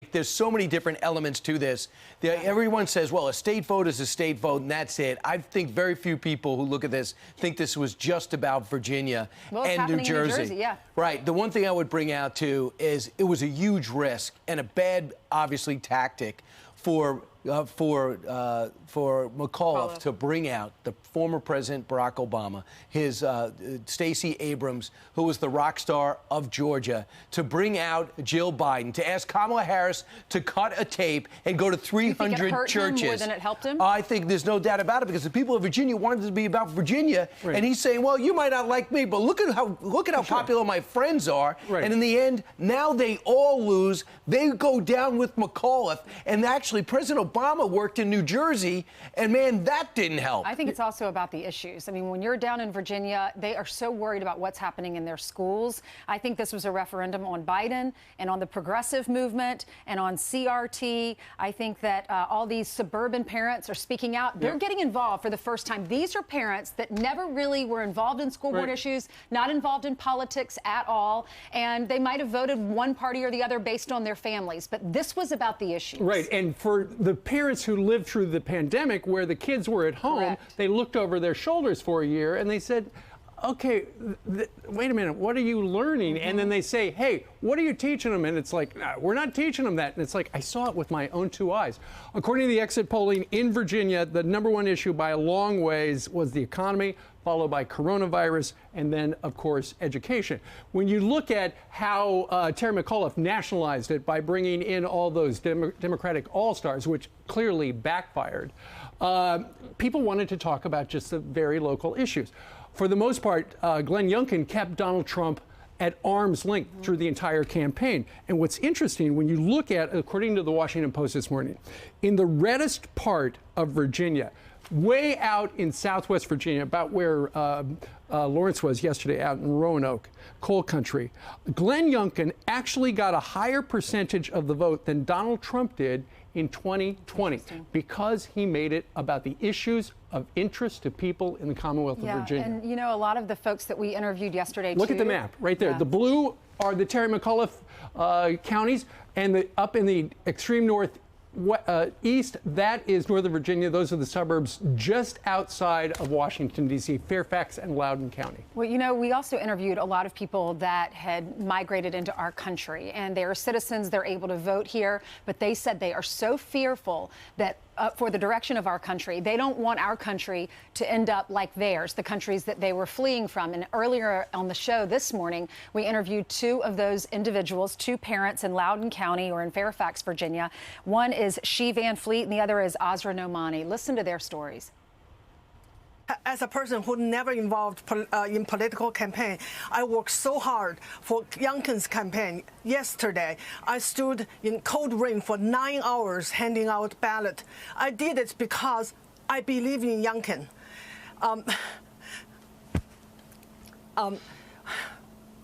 think there's so many different elements to this. Everyone says, well, a state vote is a state vote, and that's it. I think very few people who look at this think this was just about Virginia and New Jersey. Yeah. Right. The one thing I would bring out, too, is it was a huge risk and a bad, obviously, tactic for McAuliffe to bring out the former President Barack Obama, his Stacey Abrams, who was the rock star of Georgia, to bring out Jill Biden, to ask Kamala Harris to cut a tape and go to 300 you think it hurt churches. him more than it helped him? I think there's no doubt about it, because the people of Virginia wanted it to be about Virginia, and he's saying, well, you might not like me, but look at how popular my friends are. And in the end, now they all lose. They go down with McAuliffe, and actually President Obama worked in New Jersey, and man, that didn't help. I think it's also about the issues. I mean, when you're down in Virginia, they are so worried about what's happening in their schools. I think this was a referendum on Biden and on the progressive movement and on CRT. I think that all these suburban parents are speaking out. They're getting involved for the first time. These are parents that never really were involved in school board issues, not involved in politics at all, and they might have voted one party or the other based on their families. But this was about the issues. Right, and for the parents who lived through the pandemic, where the kids were at home, they looked over their shoulders for a year and they said, okay, wait a minute, what are you learning? And then they say, hey, what are you teaching them? And it's like, no, we're not teaching them that. And it's like, I saw it with my own two eyes. According to the exit polling in Virginia, the #1 issue by a long ways was the economy, followed by coronavirus, and then, of course, education. When you look at how Terry McAuliffe nationalized it by bringing in all those Democratic all-stars, which clearly backfired, people wanted to talk about just the very local issues. For the most part, Glenn Youngkin kept Donald Trump at arm's length through the entire campaign. And what's interesting, when you look at, according to the Washington Post this morning, in the reddest part of Virginia, way out in southwest Virginia, about where Lawrence was yesterday, out in Roanoke, coal country, Glenn Youngkin actually got a higher percentage of the vote than Donald Trump did in 2020 because he made it about the issues of interest to people in the Commonwealth of Virginia. And you know, a lot of the folks that we interviewed yesterday, look at the map right there. The blue are the Terry McAuliffe counties, and up in the extreme north east, that is Northern Virginia. Those are the suburbs just outside of Washington, D.C., Fairfax and Loudoun County. Well, you know, we also interviewed a lot of people that had migrated into our country, and they are citizens. They're able to vote here, but they said they are so fearful that for the direction of our country. They don't want our country to end up like theirs, the countries that they were fleeing from. And earlier on the show this morning, we interviewed two of those individuals, two parents in Loudoun County or in Fairfax, Virginia. One is She Van Fleet and the other is Azra Nomani. Listen to their stories. As a person who never involved in political campaign, I worked so hard for Youngkins campaign. Yesterday, I stood in cold rain for 9 hours handing out ballot. I did it because I believe in Youngkin.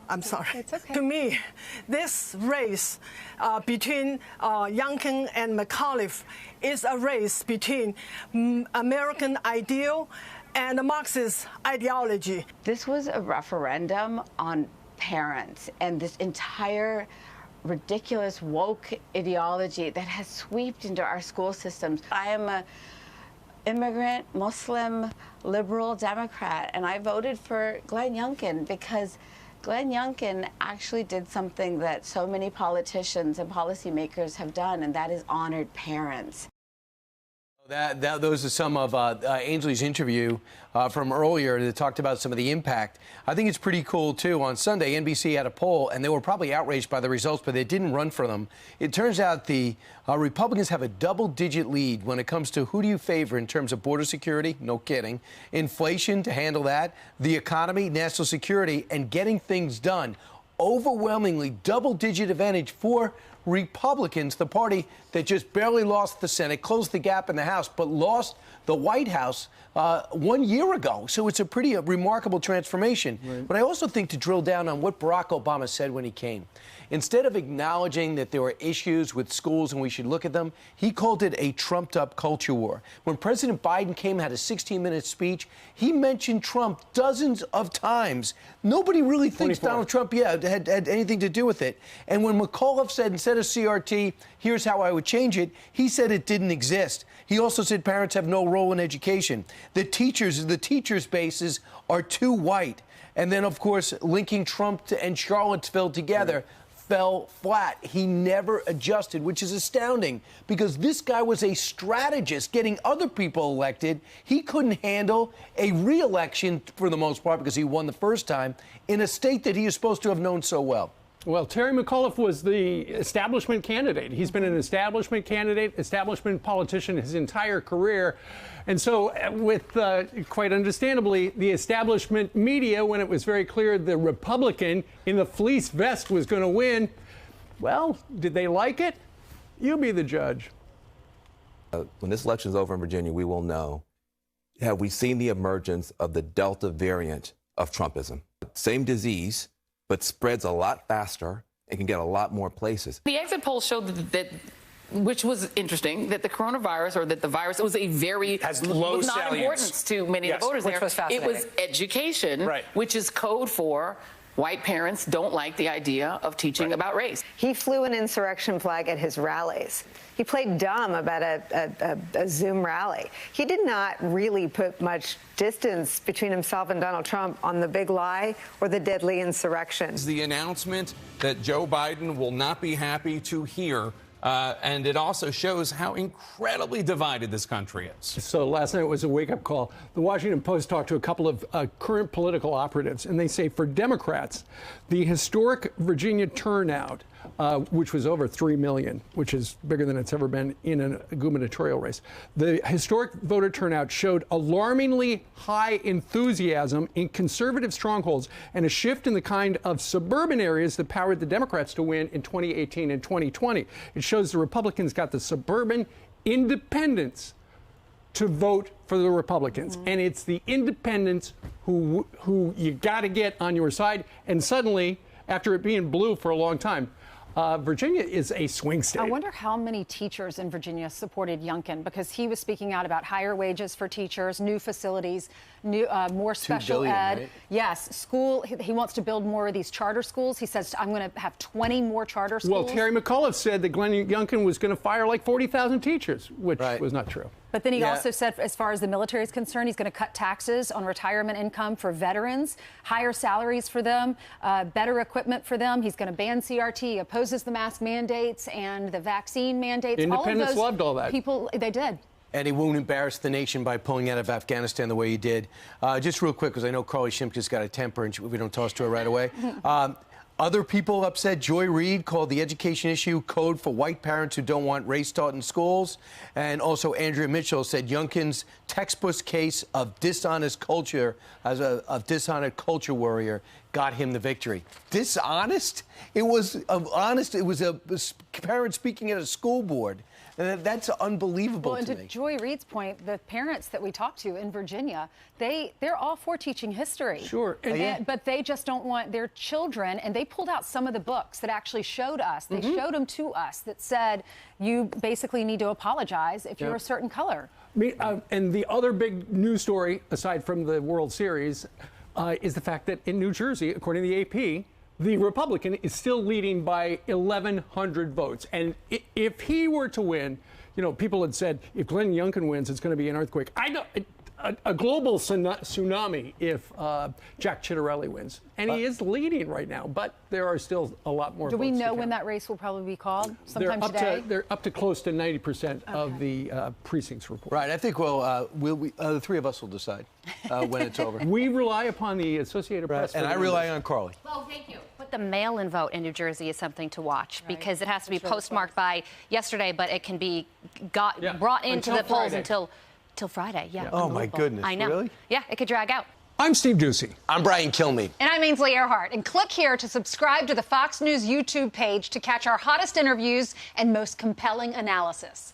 I'm sorry. It's okay. To me, this race between Youngkin and McAuliffe is a race between American ideal and Marxist ideology. This was a referendum on parents and this entire ridiculous woke ideology that has swept into our school systems. I am an immigrant, Muslim, liberal Democrat, and I voted for Glenn Youngkin because Glenn Youngkin actually did something that so many politicians and policymakers have done, and that is honored parents. Those are some of Ainsley's interview from earlier that talked about some of the impact. I think it's pretty cool, too. On Sunday, NBC had a poll, and they were probably outraged by the results, but they didn't run for them. It turns out the Republicans have a double-digit lead when it comes to who do you favor in terms of border security, no kidding, inflation to handle that, the economy, national security, and getting things done. Overwhelmingly double-digit advantage for Republicans, the party that just barely lost the Senate, closed the gap in the House, but lost the White House 1 year ago. So it's a pretty remarkable transformation. Right. But I also think to drill down on what Barack Obama said when he came. Instead of acknowledging that there were issues with schools and we should look at them, he called it a trumped-up culture war. When President Biden came and had a 16-minute speech, he mentioned Trump dozens of times. Nobody really thinks 24. Donald Trump, had anything to do with it. And when McAuliffe said, instead a CRT. Here's how I would change it. He said it didn't exist. He also said parents have no role in education. The teachers' bases are too white. And then, of course, linking Trump and Charlottesville together fell flat. He never adjusted, which is astounding because this guy was a strategist getting other people elected. He couldn't handle a re-election for the most part because he won the first time in a state that he is supposed to have known so well. Well, Terry McAuliffe was the establishment candidate. He's been an establishment candidate, establishment politician his entire career. And so with, quite understandably, the establishment media, when it was very clear the Republican in the fleece vest was going to win, well, did they like it? You be the judge. When this election is over in Virginia, we will know, have we seen the emergence of the Delta variant of Trumpism? Same disease, but spreads a lot faster and can get a lot more places. The exit polls showed that which was interesting, that the coronavirus or that the virus was a very low was not salience. importance to many of the voters which there. Was fascinating. It was education, right, which is code for white parents don't like the idea of teaching about race. He flew an insurrection flag at his rallies. He played dumb about a Zoom rally. He did not really put much distance between himself and Donald Trump on the big lie or the deadly insurrection. The announcement that Joe Biden will not be happy to hear. And it also shows how incredibly divided this country is. So last night was a wake-up call. The Washington Post talked to a couple of current political operatives, and they say for Democrats, the historic Virginia turnout, which was over 3 million, which is bigger than it's ever been in a gubernatorial race. The historic voter turnout showed alarmingly high enthusiasm in conservative strongholds and a shift in the kind of suburban areas that powered the Democrats to win in 2018 and 2020. It shows the Republicans got the suburban independents to vote for the Republicans. And it's the independents who you got to get on your side. And suddenly, after it being blue for a long time, Virginia is a swing state. I wonder how many teachers in Virginia supported Youngkin, because he was speaking out about higher wages for teachers, new facilities, more special billion, ed. right? Yes, school. He wants to build more of these charter schools. He says, I'm going to have 20 more charter schools. Well, Terry McAuliffe said that Glenn Youngkin was going to fire like 40,000 teachers, which was not true. But then he also said, as far as the military is concerned, he's going to cut taxes on retirement income for veterans, higher salaries for them, better equipment for them. He's going to ban CRT, opposes the mask mandates and the vaccine mandates. Independents loved all that. People, they did. And he won't embarrass the nation by pulling out of Afghanistan the way he did. Just real quick, because I know Carly Shimkus got a temper and we don't toss to her right away. Other people upset. Joy Reid called the education issue code for white parents who don't want race taught in schools. And also Andrea Mitchell said Youngkin's textbook case of dishonest culture, as a dishonest culture warrior, got him the victory. Dishonest? It was honest. It was a parent speaking at a school board. And that's unbelievable to me. Well, and to Joy Reid's point, the parents that we talked to in Virginia, they're all for teaching history. Sure. But they just don't want their children, and they pulled out some of the books that actually showed us, they showed them to us, that said you basically need to apologize if you're a certain color. And the other big news story, aside from the World Series, is the fact that in New Jersey, according to the AP, the Republican is still leading by 1,100 votes. And if he were to win, you know, people had said if Glenn Youngkin wins, it's going to be an earthquake. I know a global tsunami if Jack Ciattarelli wins. And he is leading right now, but there are still a lot more votes. Do we know when that race will probably be called? Sometime today? today? They're up to close to 90% of the precincts report. Right. I think the three of us will decide when it's over. We rely upon the Associated Press. And I rely on Carly. Well, thank you. But the mail-in vote in New Jersey is something to watch because it has to be postmarked by yesterday, but it can be brought into the polls until Friday. Yeah. Oh, my goodness. I know. Really? Yeah, it could drag out. I'm Steve Ducey. I'm Brian Kilmeade. And I'm Ainsley Earhart. And click here to subscribe to the Fox News YouTube page to catch our hottest interviews and most compelling analysis.